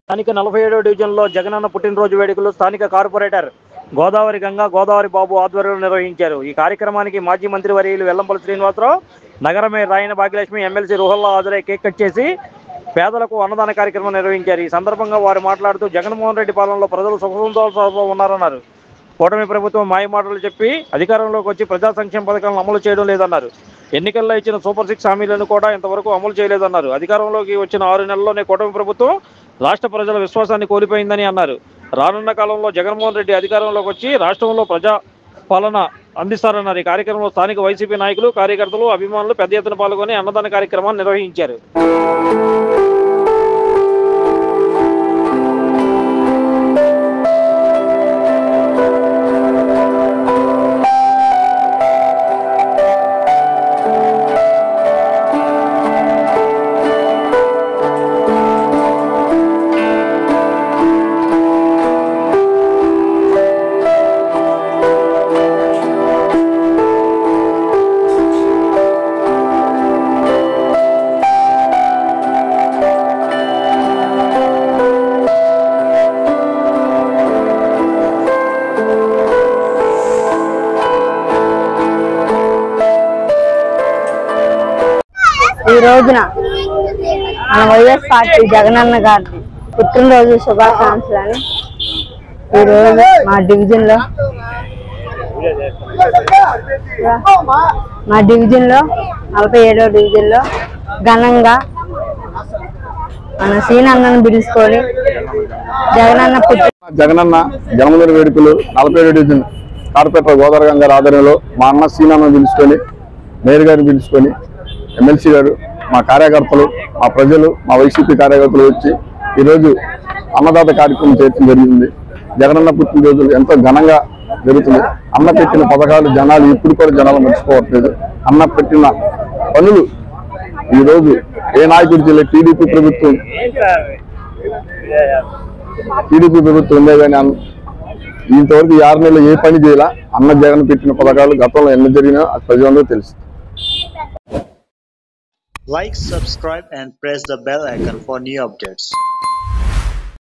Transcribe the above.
స్థానిక 47వ డివిజన్లో జగనన్న పుట్టినరోజు వేడుకలు స్థానిక కార్పొరేటర్ గోదావరి గంగా గోదావరి బాబు ఆధ్వర్యంలో నిర్వహించారు. ఈ కార్యక్రమానికి మాజీ మంత్రి వర్యులు వెల్లంపల్లి శ్రీనివాసరావు, నగర మేయర్ రాయన భాగ్యలక్ష్మి, ఎమ్మెల్సీ రుహల్లా హాజరై కేక్ కట్ చేసి పేదలకు అన్నదాన కార్యక్రమం నిర్వహించారు. ఈ సందర్భంగా వారు మాట్లాడుతూ జగన్మోహన్ రెడ్డి పాలనలో ప్రజలు సుఖసంతోషాలతో ఉన్నారన్నారు. కూటమి ప్రభుత్వం మాయమాటలు చెప్పి అధికారంలోకి వచ్చి ప్రజా సంక్షేమ పథకాలను అమలు చేయడం లేదన్నారు. ఎన్నికల్లో ఇచ్చిన సూపర్ 6 హామీలను కూడా ఇంతవరకు అమలు చేయలేదన్నారు. అధికారంలోకి వచ్చిన 6 నెలల్లోనే కూటమి ప్రభుత్వం రాష్ట్ర ప్రజల విశ్వాసాన్ని కోల్పోయిందని అన్నారు. రానున్న కాలంలో జగన్మోహన్ రెడ్డి అధికారంలోకి వచ్చి రాష్ట్రంలో ప్రజా పాలన అందిస్తారన్నారు. ఈ కార్యక్రమంలో స్థానిక వైసీపీ నాయకులు, కార్యకర్తలు, అభిమానులు పెద్ద ఎత్తున పాల్గొని అన్నదాన కార్యక్రమాన్ని నిర్వహించారు. ఈ రోజున మన వైఎస్ పార్టీ జగనన్న గారి పుట్టినరోజు శుభాకాంక్షలని ఈరోజు మా డివిజన్లో 47వ డివిజన్లో ఘనంగా మన సీనన్నను పిలుచుకొని జన్మదిన వేడుకలు 47వ డివిజన్ కార్పొరేటర్ గోదావరి గంగారు ఆధ్వర్యంలో మా అన్న సీనన్నను పిలుచుకొని, మేయర్ గారిని పిలుచుకొని, ఎమ్మెల్సీ గారు, మా కార్యకర్తలు, మా ప్రజలు, మా వైసీపీ కార్యకర్తలు వచ్చి ఈరోజు అన్నదాత కార్యక్రమం చేయడం జరిగింది. జగనన్న పుట్టినరోజులు ఎంతో ఘనంగా జరుగుతుంది. అన్న పెట్టిన పథకాలు జనాలు ఇప్పుడు కూడా జనాలు మర్చిపోవట్లేదు. అన్న పెట్టిన పనులు ఈరోజు ఏ నాయకుడి జిల్లా టీడీపీ ప్రభుత్వం ఉందే కానీ ఇంతవరకు 6 నెలలు ఏ పని చేయాల. అన్న జగన్ పెట్టిన పథకాలు గతంలో ఎన్ని జరిగినా అది ప్రజలందరూ తెలుసు. Like, subscribe and press the bell icon for new updates.